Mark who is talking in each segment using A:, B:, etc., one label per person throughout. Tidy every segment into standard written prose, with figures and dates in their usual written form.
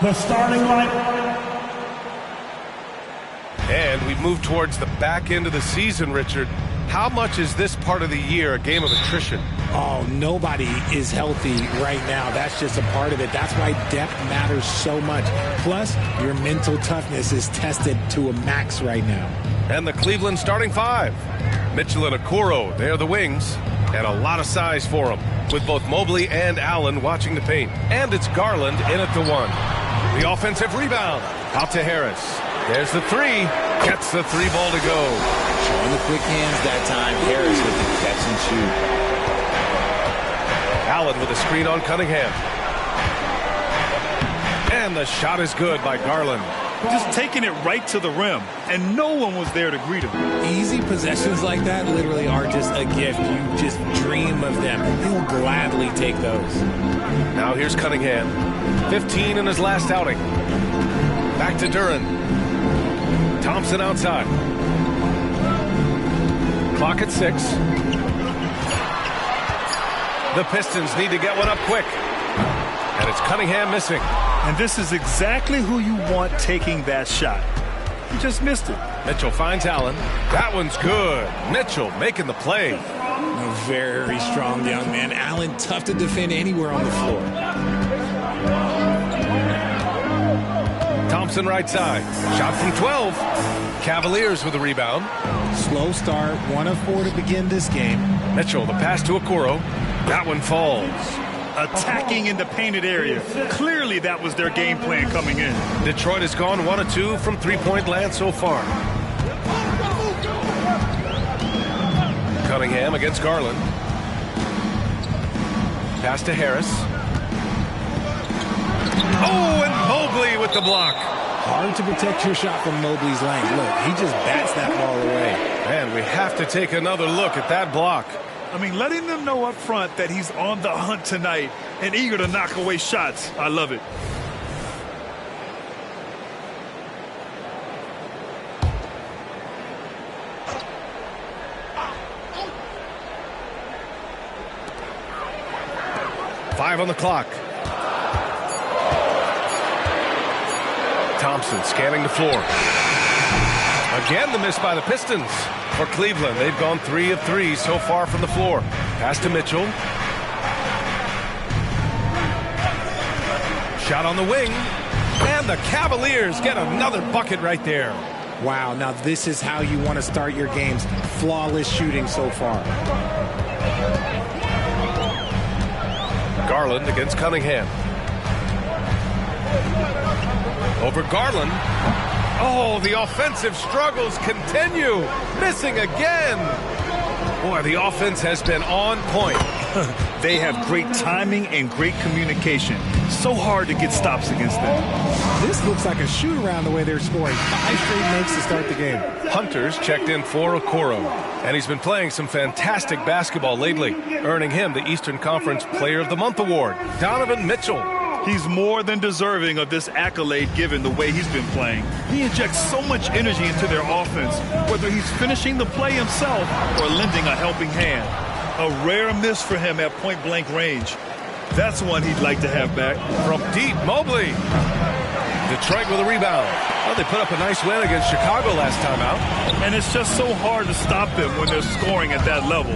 A: The starting line.
B: And we move towards the back end of the season, Richard. How much is this part of the year a game of attrition?
C: Oh, nobody is healthy right now. That's just a part of it. That's why depth matters so much. Plus, your mental toughness is tested to a max right now.
B: And the Cleveland starting five. Mitchell and Okoro, they're the wings. And a lot of size for them, with both Mobley and Allen watching the paint. And it's Garland in at the one. The offensive rebound. Out to Harris. There's the three. Gets the three ball to go.
D: Showing the quick hands that time. Harris with the catch and shoot.
B: Allen with a screen on Cunningham. And the shot is good by Garland.
E: Just taking it right to the rim, and no one was there to greet him.
C: Easy possessions like that literally are just a gift. You just dream of them. He'll gladly take those.
B: Now here's Cunningham. 15 in his last outing. Back to Duren. Thompson outside. Clock at 6. The Pistons need to get one up quick. And it's Cunningham missing.
E: And this is exactly who you want taking that shot. He just missed it.
B: Mitchell finds Allen. That one's good. Mitchell making the play.
C: A very strong young man. Allen, tough to defend anywhere on the floor.
B: Thompson right side. Shot from 12. Cavaliers with a rebound.
C: Slow start. 1 of 4 to begin this game.
B: Mitchell, the pass to Okoro. That one falls.
E: Attacking in the painted area. Clearly that was their game plan coming in.
B: Detroit has gone 1 of 2 from three-point land so far. Cunningham against Garland. Pass to Harris. Oh, and Mobley with the block.
C: Hard to protect your shot from Mobley's length. Look, he just bats that ball away.
B: And we have to take another look at that block.
E: I mean, letting them know up front that he's on the hunt tonight and eager to knock away shots. I love it.
B: Five on the clock. Thompson scanning the floor. Again, the miss by the Pistons. For Cleveland, they've gone 3 of 3 so far from the floor. Pass to Mitchell. Shot on the wing. And the Cavaliers get another bucket right there.
C: Wow, now this is how you want to start your games. Flawless shooting so far.
B: Garland against Cunningham. Over Garland. Oh, the offensive struggles continue. Missing again. Boy, the offense has been on point.
E: They have great timing and great communication. So hard to get stops against them.
C: This looks like a shoot-around the way they're scoring. 5 straight makes to start the game.
B: Hunter's checked in for Okoro, and he's been playing some fantastic basketball lately, earning him the Eastern Conference Player of the Month award. Donovan Mitchell.
E: He's more than deserving of this accolade given the way he's been playing. He injects so much energy into their offense, whether he's finishing the play himself or lending a helping hand. A rare miss for him at point-blank range. That's one he'd like to have back.
B: From deep, Mobley. Detroit with a rebound. Well, they put up a nice win against Chicago last time out.
E: And it's just so hard to stop them when they're scoring at that level.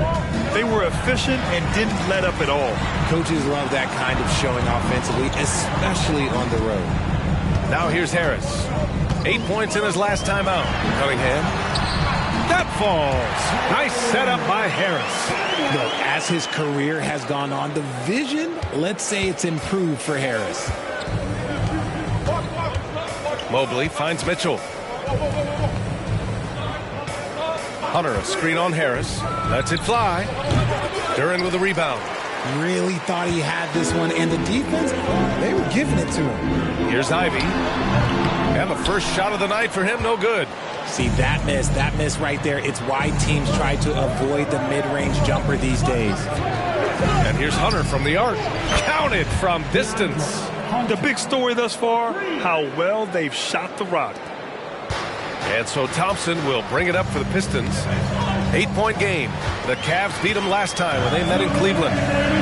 E: They were efficient and didn't let up at all.
C: Coaches love that kind of showing offensively, especially on the road.
B: Now here's Harris. 8 points in his last time out. Cunningham. That falls. Nice setup by Harris.
C: Look, as his career has gone on, the vision, let's say it's improved for Harris.
B: Mobley finds Mitchell. Hunter, a screen on Harris. Lets it fly. Duren with a rebound.
C: Really thought he had this one, and the defense, they were giving it to him.
B: Here's Ivy. And the first shot of the night for him, no good.
C: See, that miss right there, it's why teams try to avoid the mid-range jumper these days.
B: And here's Hunter from the arc. Counted from distance.
E: The big story thus far, how well they've shot the rock.
B: And so Thompson will bring it up for the Pistons. 8-point game. The Cavs beat them last time when they met in Cleveland.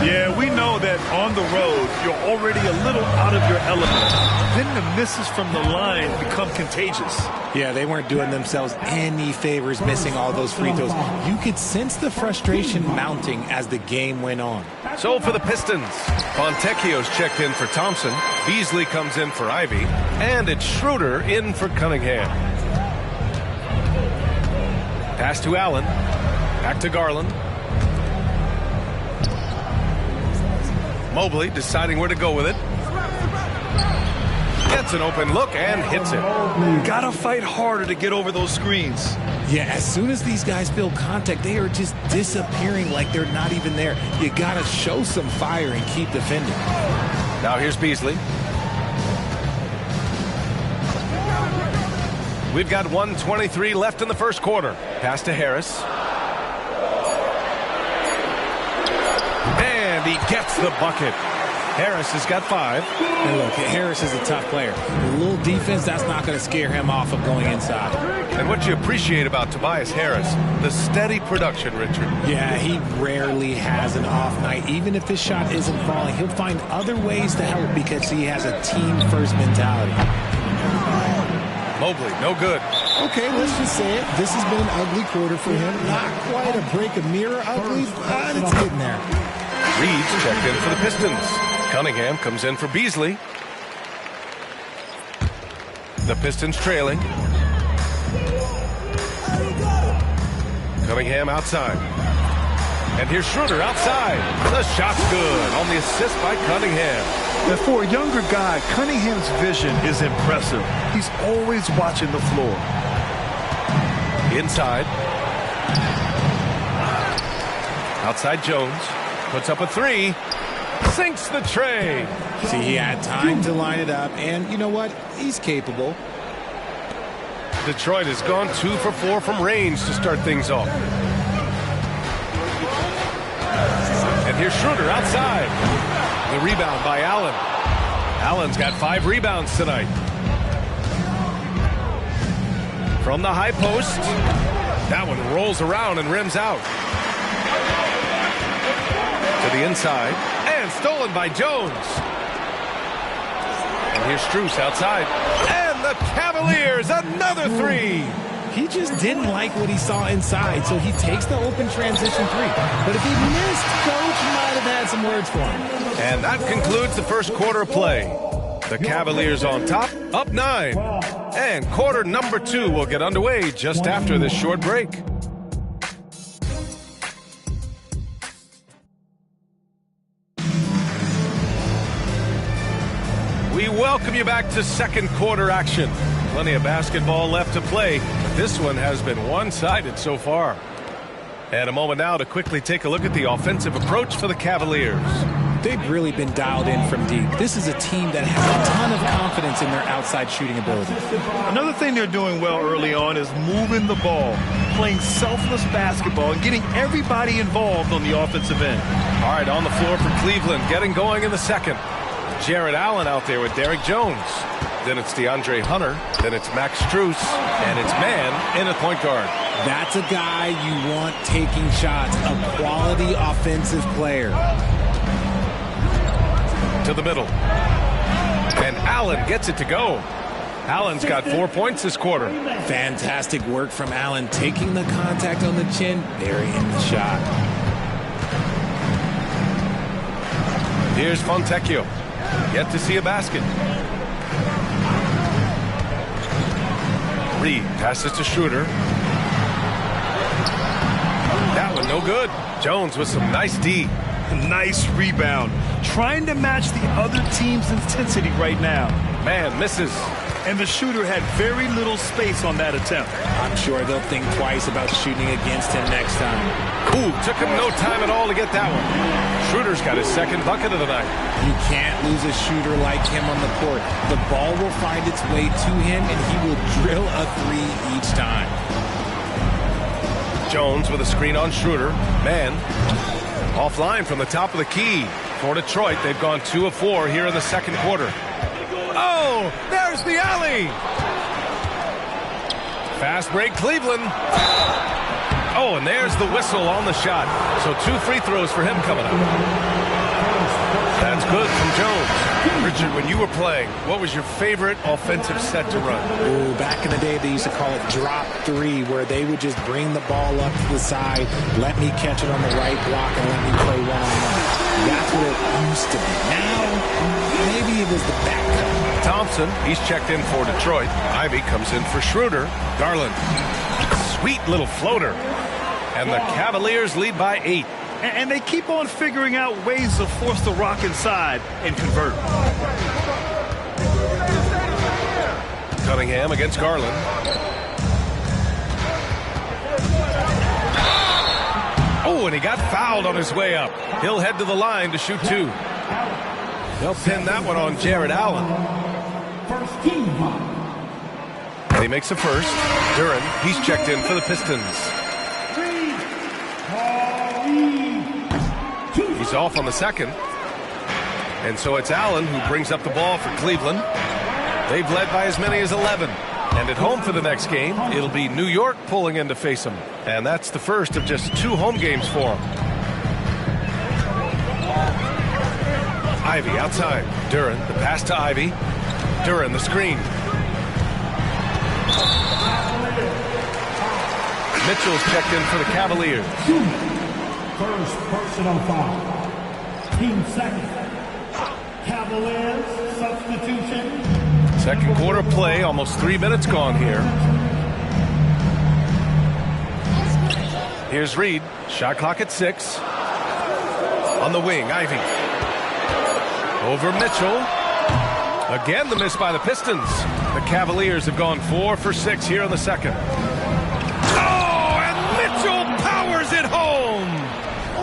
E: Yeah, we know that on the road, you're already a little out of your element. Then the misses from the line become contagious.
C: Yeah, they weren't doing themselves any favors missing all those free throws. You could sense the frustration mounting as the game went on.
B: So for the Pistons, Fontecchio's checked in for Thompson. Beasley comes in for Ivy. And it's Schroeder in for Cunningham. Pass to Allen. Back to Garland. Mobley deciding where to go with it. Gets an open look and hits it.
E: Gotta fight harder to get over those screens.
C: Yeah, as soon as these guys feel contact, they are just disappearing like they're not even there. You gotta show some fire and keep defending.
B: Now here's Beasley. We've got 1:23 left in the first quarter. Pass to Harris. And he gets the bucket. Harris has got 5.
C: And look, Harris is a tough player. A little defense, that's not going to scare him off of going inside.
B: And what you appreciate about Tobias Harris, the steady production, Richard.
C: Yeah, he rarely has an off night. Even if his shot isn't falling, he'll find other ways to help because he has a team-first mentality.
B: Mobley, no good.
A: Okay, let's just say it. This has been an ugly quarter for him. Not quite a break a mirror ugly, but it's getting there.
B: Reed's checked in for the Pistons. Cunningham comes in for Beasley. The Pistons trailing. Cunningham outside. And here's Schroeder outside. The shot's good on the assist by Cunningham.
E: And for a younger guy, Cunningham's vision is impressive. He's always watching the floor.
B: Inside. Outside Jones. Puts up a 3. Sinks the tray.
C: See, he had time to line it up, and you know what? He's capable.
B: Detroit has gone 2 for 4 from range to start things off. And here's Schroeder outside. The rebound by Allen. Allen's got 5 rebounds tonight. From the high post. That one rolls around and rims out. To the inside. And stolen by Jones. And here's Strus outside. And the Cavaliers, another 3.
C: He just didn't like what he saw inside, so he takes the open transition 3. But if he missed, Coach might have had some words for him.
B: And that concludes the first quarter of play. The Cavaliers on top, up 9. And quarter number 2 will get underway just after this short break. We welcome you back to second quarter action. Plenty of basketball left to play, but this one has been one-sided so far. And a moment now to quickly take a look at the offensive approach for the Cavaliers.
C: They've really been dialed in from deep. This is a team that has a ton of confidence in their outside shooting ability.
E: Another thing they're doing well early on is moving the ball, playing selfless basketball, and getting everybody involved on the offensive end.
B: All right, on the floor for Cleveland, getting going in the second. Jared Allen out there with Derrick Jones. Then it's DeAndre Hunter. Then it's Max Strus. And it's Mann in at point guard.
C: That's a guy you want taking shots, a quality offensive player.
B: To the middle. And Allen gets it to go. Allen's got 4 points this quarter.
C: Fantastic work from Allen, taking the contact on the chin, burying the shot.
B: Here's Fontecchio. Yet to see a basket. Reed passes to Schroeder. That one no good. Jones with some nice D.
E: Nice rebound. Trying to match the other team's intensity right now.
B: Man misses.
E: And the shooter had very little space on that attempt.
C: I'm sure they'll think twice about shooting against him next time.
B: Ooh, took him no time at all to get that one. Schroeder's got his second bucket of the night.
C: You can't lose a shooter like him on the court. The ball will find its way to him, and he will drill a 3 each time.
B: Jones with a screen on Schroeder. Man offline from the top of the key. For Detroit, they've gone 2 of 4 here in the second quarter. Oh, there's the alley. Fast break, Cleveland. Oh, and there's the whistle on the shot. So 2 free throws for him coming up. That's good from Jones. Richard, when you were playing, what was your favorite offensive set to run?
C: Ooh, back in the day, they used to call it drop three, where they would just bring the ball up to the side, let me catch it on the right block, and let me play one-on-one. That's what it used to be. Now, maybe it was the back cut.
B: Thompson, he's checked in for Detroit. Ivy comes in for Schroeder. Garland, sweet little floater. And the Cavaliers lead by 8.
E: And they keep on figuring out ways to force the rock inside and convert.
B: Cunningham against Garland. Oh, and he got fouled on his way up. He'll head to the line to shoot 2. They'll pin that one on Jared Allen. And he makes a first. Duren, he's checked in for the Pistons. He's off on the second. And so it's Allen who brings up the ball for Cleveland. They've led by as many as 11. And at home for the next game, it'll be New York pulling in to face them. And that's the first of just 2 home games for them. Ivy outside. Duren, the pass to Ivy. Duren, the screen. Mitchell's checked in for the Cavaliers.
F: First personal foul. Team second. Cavaliers substitution.
B: Second quarter play, almost 3 minutes gone here. Here's Reed. Shot clock at 6. On the wing, Ivy. Over Mitchell. Again, the miss by the Pistons. The Cavaliers have gone 4 for 6 here in the second. Oh, and Mitchell powers it home.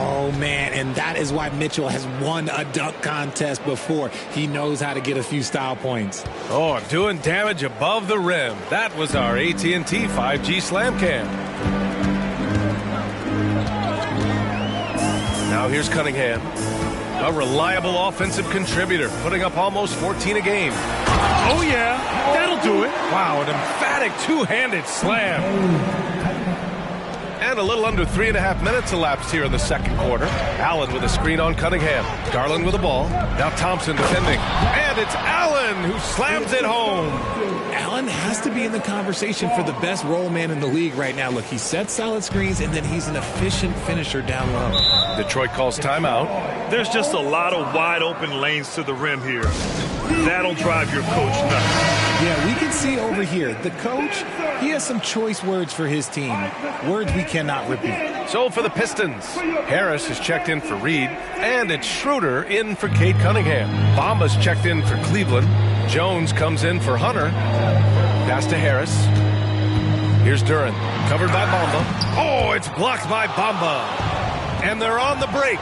C: Oh, man, and that is why Mitchell has won a dunk contest before. He knows how to get a few style points.
B: Oh, doing damage above the rim. That was our AT&T 5G Slam Cam. Now here's Cunningham. A reliable offensive contributor, putting up almost 14 a game.
E: Oh, yeah, that'll do it.
B: Wow, an emphatic two-handed slam. And a little under 3.5 minutes elapsed here in the second quarter. Allen with a screen on Cunningham. Garland with the ball. Now Thompson defending. And it's Allen who slams it home.
C: Allen has to be in the conversation for the best roll man in the league right now. Look, he sets solid screens, and then he's an efficient finisher down low.
B: Detroit calls timeout.
E: There's just a lot of wide open lanes to the rim here. That'll drive your coach nuts.
C: Yeah, we can see over here, the coach, he has some choice words for his team. Words we cannot repeat.
B: So for the Pistons, Harris is checked in for Reed, and it's Schroeder in for Cade Cunningham. Bamba's checked in for Cleveland. Jones comes in for Hunter. Pass to Harris. Here's Duren, covered by Bamba. Oh, it's blocked by Bamba. And they're on the break.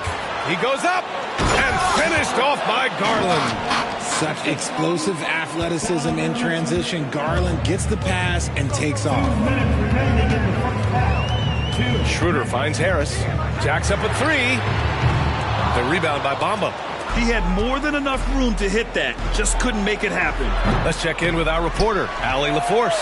B: He goes up and finished off by Garland.
C: Such explosive athleticism in transition. Garland gets the pass and takes off.
B: Schroeder finds Harris. Jacks up a 3. The rebound by Bamba.
E: He had more than enough room to hit that. Just couldn't make it happen.
B: Let's check in with our reporter, Allie LaForce.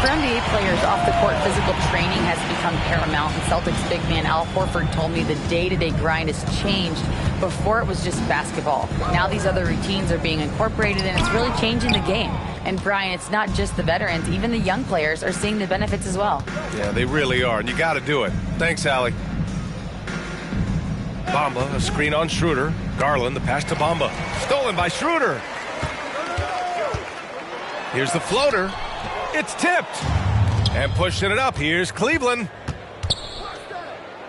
G: For NBA players, off-the-court physical training has become paramount, and Celtics big man Al Horford told me the day-to-day grind has changed. Before, it was just basketball. Now these other routines are being incorporated, and it's really changing the game. And, Brian, it's not just the veterans. Even the young players are seeing the benefits as well.
B: Yeah, they really are, and you got to do it. Thanks, Allie. Bamba, a screen on Schroeder. Garland, the pass to Bamba. Stolen by Schroeder. Here's the floater. It's tipped. And pushing it up, here's Cleveland.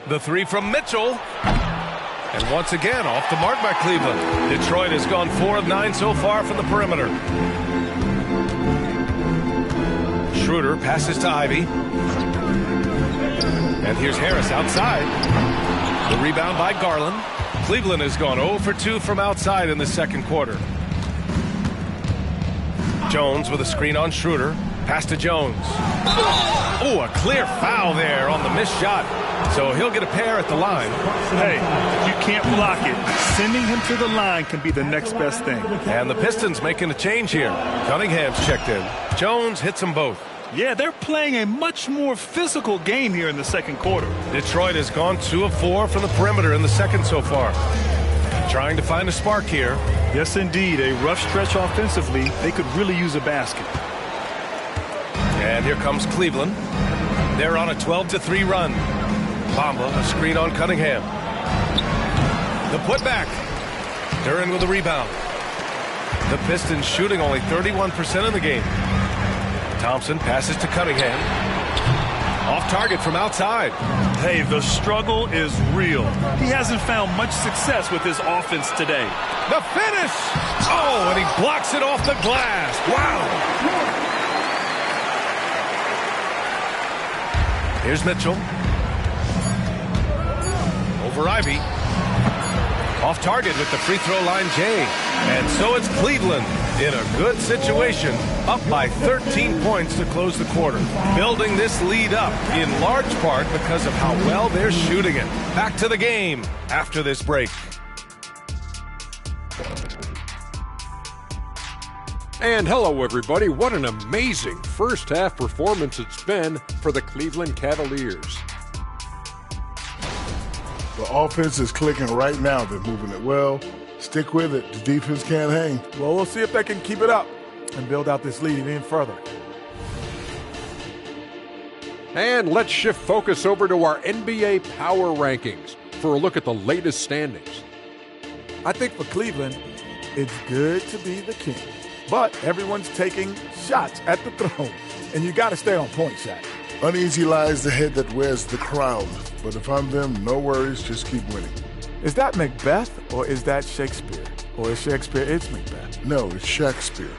B: The 3 from Mitchell. And once again, off the mark by Cleveland. Detroit has gone 4 of 9 so far from the perimeter. Schroeder passes to Ivy. And here's Harris outside. The rebound by Garland. Cleveland has gone 0 for 2 from outside in the second quarter. Jones with a screen on Schroeder. Pass to Jones. Oh, a clear foul there on the missed shot. So he'll get a pair at the line.
E: Hey, you can't block it. Sending him to the line can be the next best thing.
B: And the Pistons making a change here. Cunningham's checked in. Jones hits them both.
E: Yeah, they're playing a much more physical game here in the second quarter.
B: Detroit has gone 2 of 4 from the perimeter in the second so far. Trying to find a spark here.
E: Yes, indeed. A rough stretch offensively. They could really use a basket.
B: And here comes Cleveland. They're on a 12-3 run. Bamba, a screen on Cunningham. The putback. Duren with a rebound. The Pistons shooting only 31% in the game. Thompson passes to Cunningham. Off target from outside.
E: Hey, the struggle is real. He hasn't found much success with his offense today.
B: The finish! Oh, and he blocks it off the glass. Wow! Here's Mitchell. Over Ivy. Off target with the free throw line, Jay. And so it's Cleveland in a good situation, up by 13 points to close the quarter. Building this lead up in large part because of how well they're shooting it. Back to the game after this break.
H: And hello, everybody. What an amazing first half performance it's been for the Cleveland Cavaliers.
I: The offense is clicking right now. They're moving it well. Stick with it. The defense can't hang.
J: Well, we'll see if they can keep it up and build out this lead even further.
H: And let's shift focus over to our NBA Power Rankings for a look at the latest standings.
J: I think for Cleveland, it's good to be the king. But everyone's taking shots at the throne. And you got to stay on point, Shaq.
I: Uneasy lies the head that wears the crown. But if I'm them, no worries, just keep winning.
J: Is that Macbeth or is that Shakespeare? Or is Shakespeare it's Macbeth?
I: No, it's Shakespeare.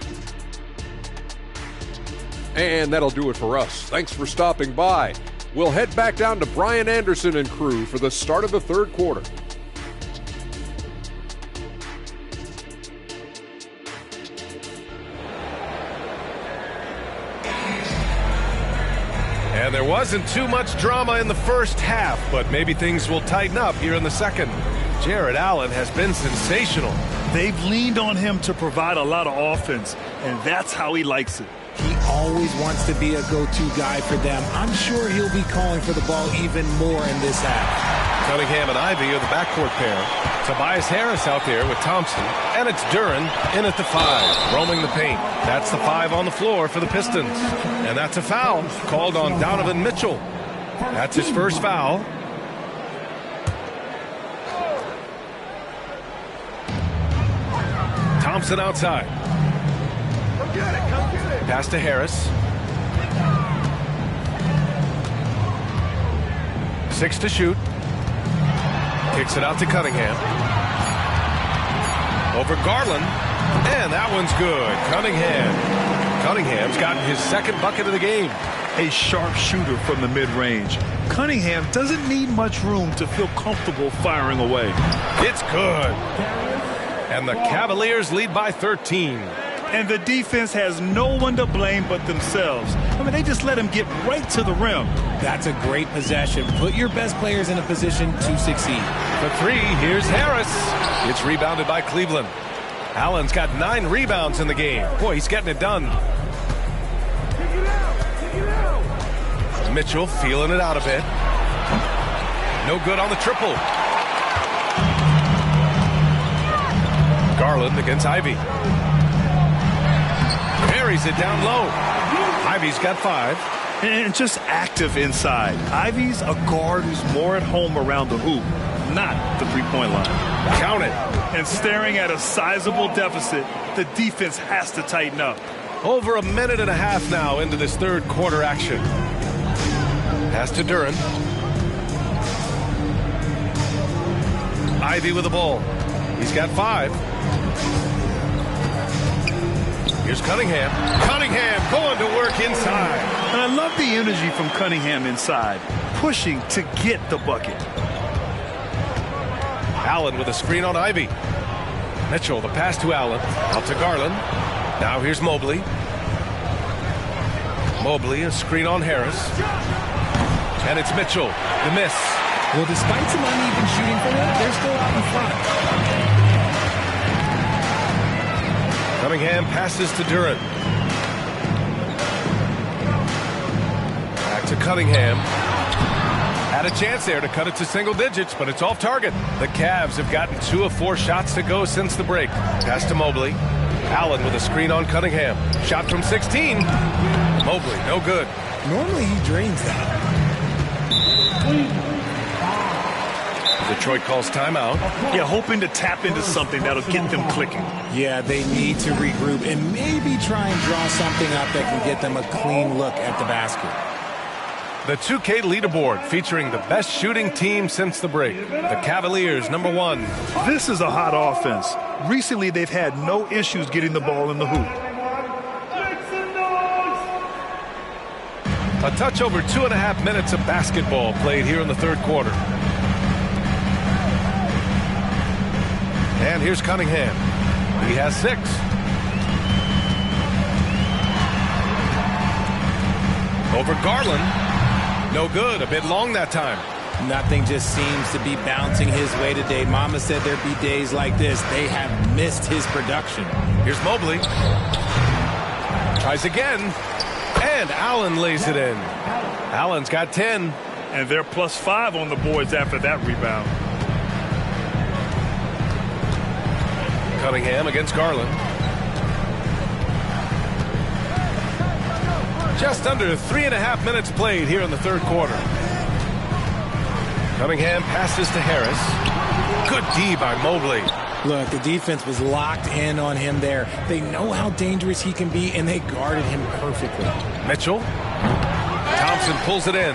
H: And that'll do it for us. Thanks for stopping by. We'll head back down to Brian Anderson and crew for the start of the third quarter.
B: And there wasn't too much drama in the first half, but maybe things will tighten up here in the second. Jarrett Allen has been sensational.
E: They've leaned on him to provide a lot of offense, and that's how he likes it.
C: He always wants to be a go-to guy for them. I'm sure he'll be calling for the ball even more in this half.
B: Cunningham and Ivy are the backcourt pair. Tobias Harris out there with Thompson. And it's Duren in at the 5, roaming the paint. That's the 5 on the floor for the Pistons. And that's a foul called on Donovan Mitchell. That's his first foul. Thompson outside. Pass to Harris. 6 to shoot. Kicks it out to Cunningham. Over Garland. And that one's good. Cunningham's gotten his second bucket of the game.
E: A sharp shooter from the mid-range. Cunningham doesn't need much room to feel comfortable firing away.
B: It's good. And the Cavaliers lead by 13.
E: And the defense has no one to blame but themselves. I mean, they just let him get right to the rim.
C: That's a great possession. Put your best players in a position to succeed.
B: For 3, here's Harris. It's rebounded by Cleveland. Allen's got 9 rebounds in the game. Boy, he's getting it done. Mitchell feeling it out a bit. No good on the triple. Garland against Ivy. Buries it down low. Ivy's got 5.
E: And just active inside. Ivy's a guard who's more at home around the hoop, not the three-point line.
B: Count it.
E: And staring at a sizable deficit, the defense has to tighten up.
B: Over a minute and a half now into this third quarter action. Pass to Duren. Ivy with the ball. He's got 5. Here's Cunningham. Cunningham going to work inside.
E: And I love the energy from Cunningham inside, pushing to get the bucket.
B: Allen with a screen on Ivy. Mitchell, the pass to Allen. Out to Garland. Now here's Mobley. Mobley, a screen on Harris. And it's Mitchell. The miss.
C: Well, despite some uneven shooting for them, they're still out in front.
B: Cunningham passes to Duren. Back to Cunningham. Had a chance there to cut it to single digits, but it's off target. The Cavs have gotten 2 of 4 shots to go since the break. Pass to Mobley. Allen with a screen on Cunningham. Shot from 16. Mobley, no good.
C: Normally he drains that.
B: Detroit calls timeout.
E: Yeah, hoping to tap into something that'll get them clicking.
C: Yeah, they need to regroup and maybe try and draw something up that can get them a clean look at the basket.
B: The 2K leaderboard featuring the best shooting team since the break. The Cavaliers, number 1.
E: This is a hot offense. Recently, they've had no issues getting the ball in the hoop.
B: A touch over 2.5 minutes of basketball played here in the third quarter. And here's Cunningham. He has 6. Over Garland. No good. A bit long that time.
C: Nothing just seems to be bouncing his way today. Mama said there'd be days like this. They have missed his production.
B: Here's Mobley. Tries again. And Allen lays it in. Allen's got 10.
E: And they're +5 on the boards after that rebound.
B: Cunningham against Garland. Just under 3.5 minutes played here in the third quarter. Cunningham passes to Harris. Good D by Mobley.
C: Look, the defense was locked in on him there. They know how dangerous he can be, and they guarded him perfectly.
B: Mitchell. Thompson pulls it in.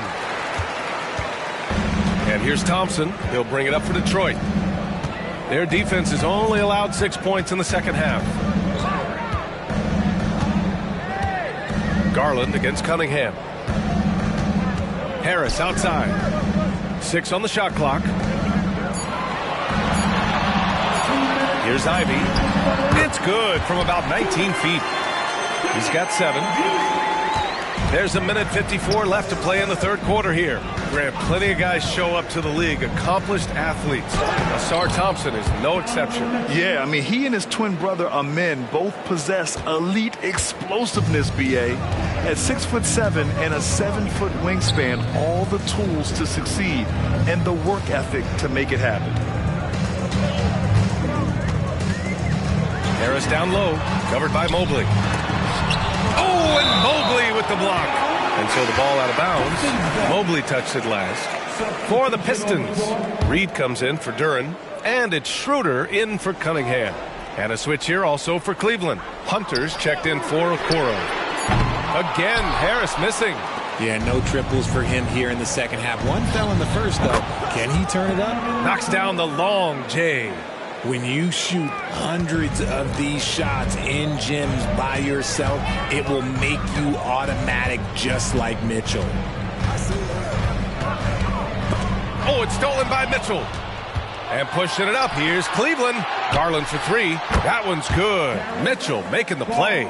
B: And here's Thompson. He'll bring it up for Detroit. Their defense has only allowed 6 points in the second half. Garland against Cunningham. Harris outside. 6 on the shot clock. Here's Ivy. It's good from about 19 feet. He's got 7. There's 1:54 left to play in the third quarter here. Grant, plenty of guys show up to the league, accomplished athletes. Ausar Thompson is no exception.
E: Yeah, I mean, he and his twin brother Amen both possess elite explosiveness, B.A. At 6'7" and a 7-foot wingspan, all the tools to succeed and the work ethic to make it happen.
B: Harris down low, covered by Mobley. Oh, and Mobley with the block. And so the ball out of bounds. Mobley touched it last. For the Pistons, Reed comes in for Duren, and it's Schroeder in for Cunningham. And a switch here also for Cleveland. Hunter's checked in for Okoro. Again, Harris missing.
C: Yeah, no triples for him here in the second half. One fell in the first, though. Can he turn it up?
B: Knocks down the long J.
C: When you shoot hundreds of these shots in gyms by yourself, it will make you automatic just like Mitchell.
B: Oh, it's stolen by Mitchell. And pushing it up, here's Cleveland. Garland for 3. That one's good. Mitchell making the play.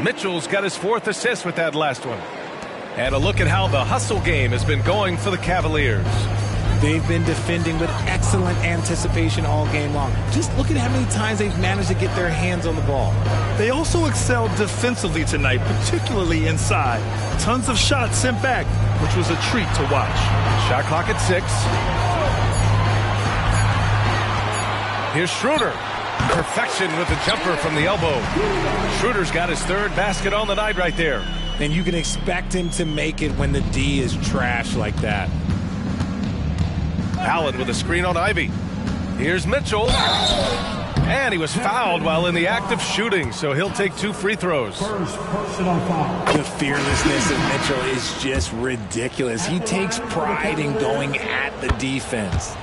B: Mitchell's got his 4th assist with that last one. And a look at how the hustle game has been going for the Cavaliers.
C: They've been defending with excellent anticipation all game long. Just look at how many times they've managed to get their hands on the ball.
E: They also excelled defensively tonight, particularly inside. Tons of shots sent back, which was a treat to watch.
B: Shot clock at 6. Here's Schroeder. Perfection with the jumper from the elbow. Schroeder's got his 3rd basket on the night right there.
C: And you can expect him to make it when the D is trash like that.
B: Allen with a screen on Ivy. Here's Mitchell. And he was fouled while in the act of shooting, so he'll take 2 free throws.
F: First personal foul.
C: The fearlessness of Mitchell is just ridiculous. He takes pride in going at the defense.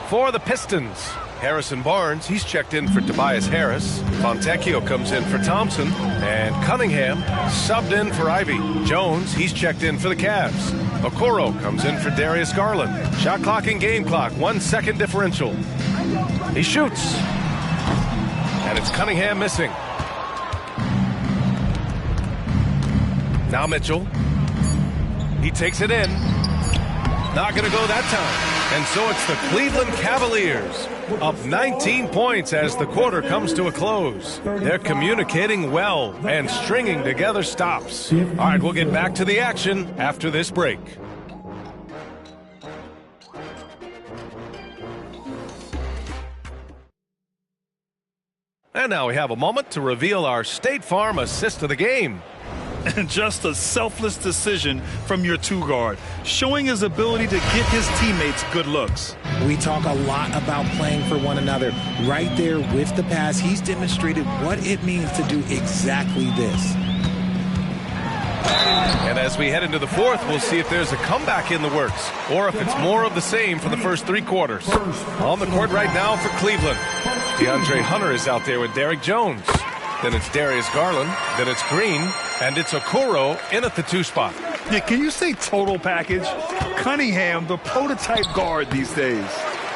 B: For the Pistons, Harrison Barnes, he's checked in for Tobias Harris. Fontecchio comes in for Thompson. And Cunningham subbed in for Ivy. Jones, he's checked in for the Cavs. Okoro comes in for Darius Garland. Shot clock and game clock, 1 second differential. He shoots. And it's Cunningham missing. Now Mitchell. He takes it in. Not going to go that time. And so it's the Cleveland Cavaliers up 19 points as the quarter comes to a close. They're communicating well and stringing together stops. All right, we'll get back to the action after this break. And now we have a moment to reveal our State Farm assist of the game.
E: And just a selfless decision from your two-guard, showing his ability to get his teammates good looks.
C: We talk a lot about playing for one another. Right there with the pass, he's demonstrated what it means to do exactly this.
B: And as we head into the fourth, we'll see if there's a comeback in the works or if it's more of the same for the first three quarters. On the court right now for Cleveland, DeAndre Hunter is out there with Derrick Jones. Then it's Darius Garland. Then it's Green. And it's Okoro in at the 2 spot.
E: Yeah, can you say total package? Cunningham, the prototype guard these days.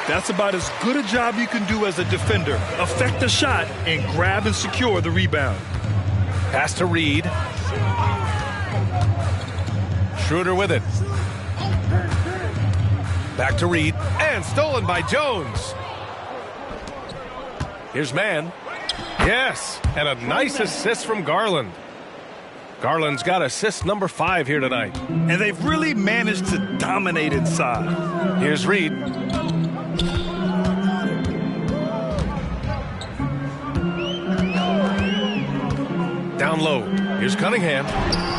E: That's about as good a job you can do as a defender. Affect the shot and grab and secure the rebound.
B: Pass to Reed. Schroeder with it. Back to Reed. And stolen by Jones. Here's Mann. Yes, and a nice assist from Garland. Garland's got assist number 5 here tonight.
E: And they've really managed to dominate inside.
B: Here's Reed. Down low. Here's Cunningham.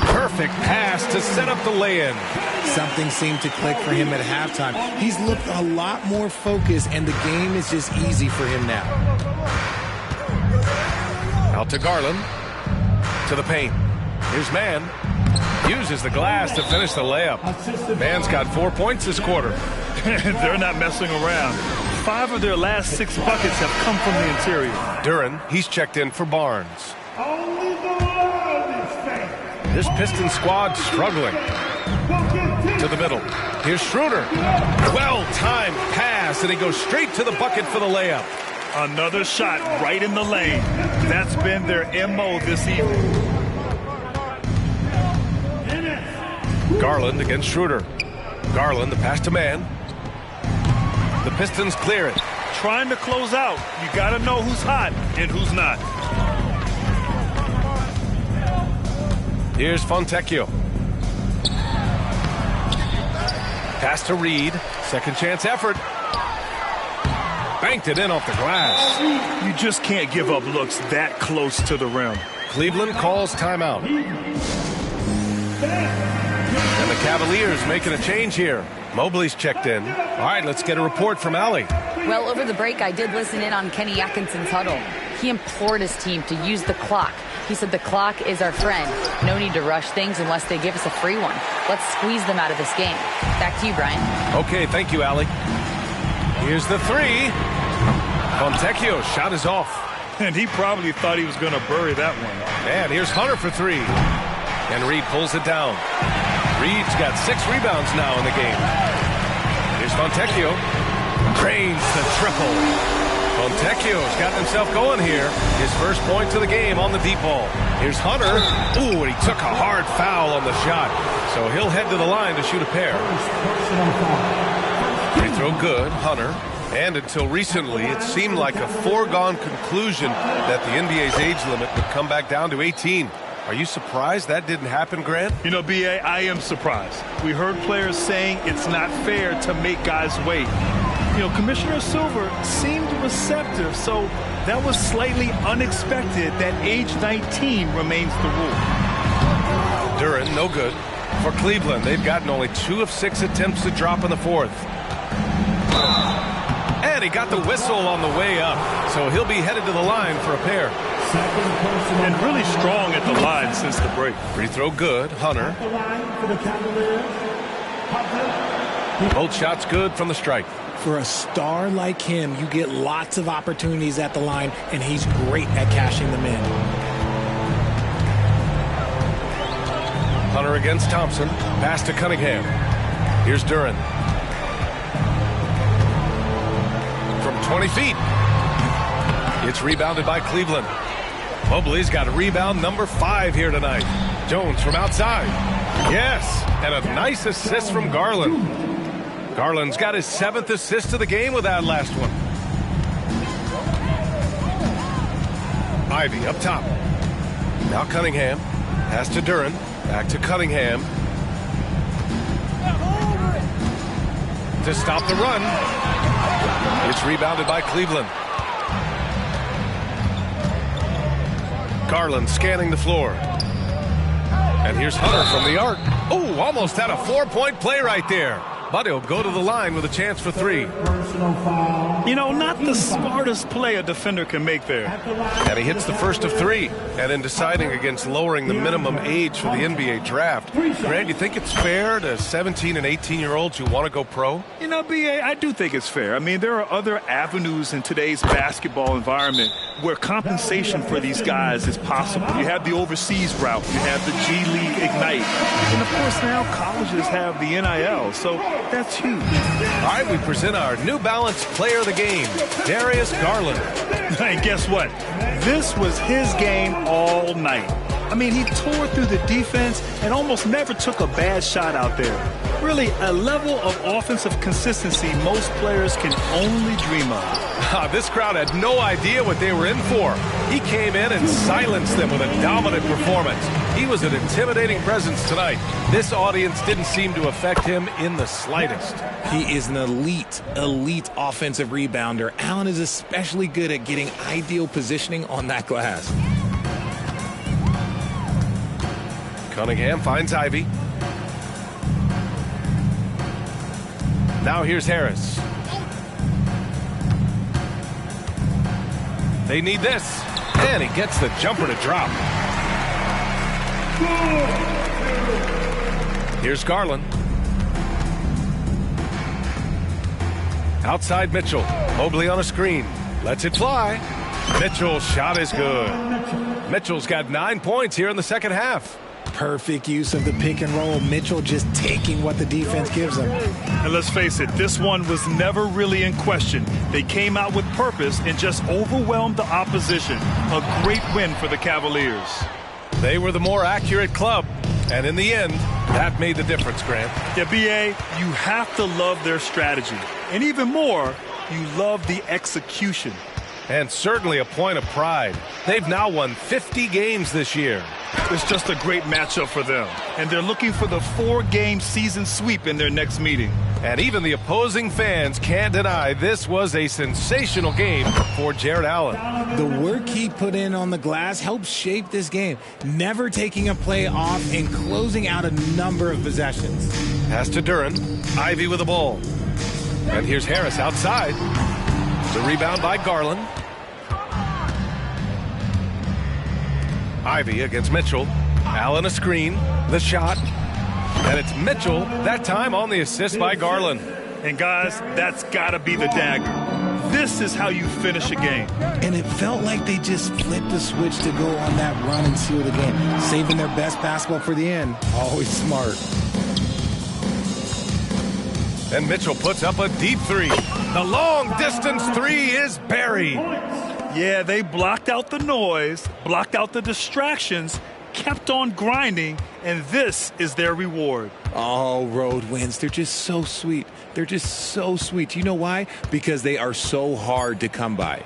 B: Perfect pass to set up the lay-in.
C: Something seemed to click for him at halftime. He's looked a lot more focused, and the game is just easy for him now.
B: Out to Garland. To the paint. Here's Mann. Uses the glass to finish the layup. Mann's got 4 points this quarter.
E: They're not messing around. 5 of their last 6 buckets have come from the interior.
B: Duren, he's checked in for Barnes. This Piston squad struggling. To the middle. Here's Schroeder. Well-timed pass, and he goes straight to the bucket for the layup.
E: Another shot right in the lane. That's been their MO this evening.
B: Garland against Schroeder. Garland, the pass to Mann. The Pistons clear it.
E: Trying to close out. You got to know who's hot and who's not.
B: Here's Fontecchio. Pass to Reed. Second chance effort. Banked it in off the glass.
E: You just can't give up looks that close to the rim.
B: Cleveland calls timeout. And the Cavaliers making a change here. Mobley's checked in. All right, let's get a report from Allie.
G: Well, over the break, I did listen in on Kenny Atkinson's huddle. He implored his team to use the clock. He said the clock is our friend. No need to rush things unless they give us a free one. Let's squeeze them out of this game. Back to you, Brian.
B: Okay, thank you, Allie. Here's the 3. Fontecchio's shot is off.
E: And he probably thought he was going to bury that one.
B: And here's Hunter for 3. And Reed pulls it down. Reed's got 6 rebounds now in the game. Here's Fontecchio. Drains the triple. Fontecchio's got himself going here. His first point to the game on the deep ball. Here's Hunter. Ooh, and he took a hard foul on the shot. So he'll head to the line to shoot a pair. Free throw good, Hunter. And until recently, it seemed like a foregone conclusion that the NBA's age limit would come back down to 18. Are you surprised that didn't happen, Grant?
E: You know, B.A., I am surprised. We heard players saying it's not fair to make guys wait. You know, Commissioner Silver seemed receptive, so that was slightly unexpected that age 19 remains the rule.
B: Duren, no good. For Cleveland, they've gotten only 2 of 6 attempts to drop in the fourth. And he got the whistle on the way up, so he'll be headed to the line for a pair.
E: And really strong at the line since the break.
B: Free throw good, Hunter. Both shots good from the stripe.
C: For a star like him, you get lots of opportunities at the line, and he's great at cashing them in.
B: Hunter against Thompson. Pass to Cunningham. Here's Duren. From 20 feet. It's rebounded by Cleveland. Mobley's got a rebound number 5 here tonight. Jones from outside. Yes, and a nice assist from Garland. Garland's got his 7th assist of the game with that last one. Ivy up top. Now Cunningham. Pass to Duren. Back to Cunningham. To stop the run. It's rebounded by Cleveland. Garland scanning the floor. And here's Hunter from the arc. Oh, almost had a 4-point play right there. But he'll go to the line with a chance for 3.
E: You know, not the smartest play a defender can make there.
B: And he hits the first of 3. And in deciding against lowering the minimum age for the NBA draft, Grant, you think it's fair to 17 and 18-year-olds who want to go pro?
E: You know, B.A., I do think it's fair. I mean, there are other avenues in today's basketball environment where compensation for these guys is possible. You have the overseas route. You have the G League Ignite. And, of course, now colleges have the NIL. So that's huge.
B: All right, we present our New Balance Player of the Game, Darius Garland.
E: And guess what? This was his game all night. I mean, he tore through the defense and almost never took a bad shot out there. Really, a level of offensive consistency most players can only dream of.
B: This crowd had no idea what they were in for. He came in and silenced them with a dominant performance. He was an intimidating presence tonight. This audience didn't seem to affect him in the slightest.
C: He is an elite offensive rebounder. Allen is especially good at getting ideal positioning on that glass.
B: Cunningham finds Ivy. Now here's Harris. They need this. And he gets the jumper to drop. Here's Garland. Outside Mitchell. Mobley on a screen. Lets it fly. Mitchell's shot is good. Mitchell's got 9 points here in the second half.
C: Perfect use of the pick and roll. Mitchell just taking what the defense gives him.
E: And let's face it, this one was never really in question. They came out with purpose and just overwhelmed the opposition. A great win for the Cavaliers.
B: They were the more accurate club. And in the end, that made the difference, Grant.
E: Yeah, B.A., you have to love their strategy. And even more, you love the execution.
B: And certainly a point of pride. They've now won 50 games this year.
E: It's just a great matchup for them. And they're looking for the 4-game season sweep in their next meeting.
B: And even the opposing fans can't deny this was a sensational game for Jarrett Allen.
C: The work he put in on the glass helped shape this game, never taking a play off and closing out a number of possessions.
B: Pass to Duren. Ivy with the ball. And here's Harris outside. The rebound by Garland. Ivy against Mitchell. Allen a screen. The shot. And it's Mitchell, that time on the assist by Garland.
E: And guys, that's got to be the dagger. This is how you finish a game.
C: And it felt like they just flipped the switch to go on that run and seal the game. Saving their best basketball for the end. Always smart.
B: And Mitchell puts up a deep 3. The long-distance 3 is buried.
E: Yeah, they blocked out the noise, blocked out the distractions, kept on grinding, and this is their reward.
C: Oh, road wins. They're just so sweet. They're just so sweet. You know why? Because they are so hard to come by.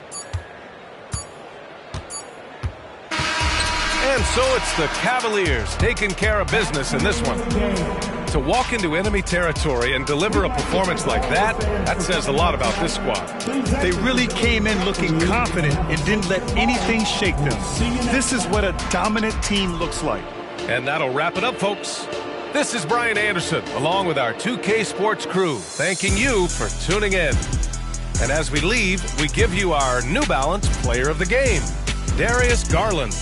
B: And so it's the Cavaliers taking care of business in this one. To walk into enemy territory and deliver a performance like that, that says a lot about this squad.
E: They really came in looking confident and didn't let anything shake them. This is what a dominant team looks like.
B: And that'll wrap it up, folks. This is Brian Anderson, along with our 2K Sports crew, thanking you for tuning in. And as we leave, we give you our New Balance Player of the Game, Darius Garland.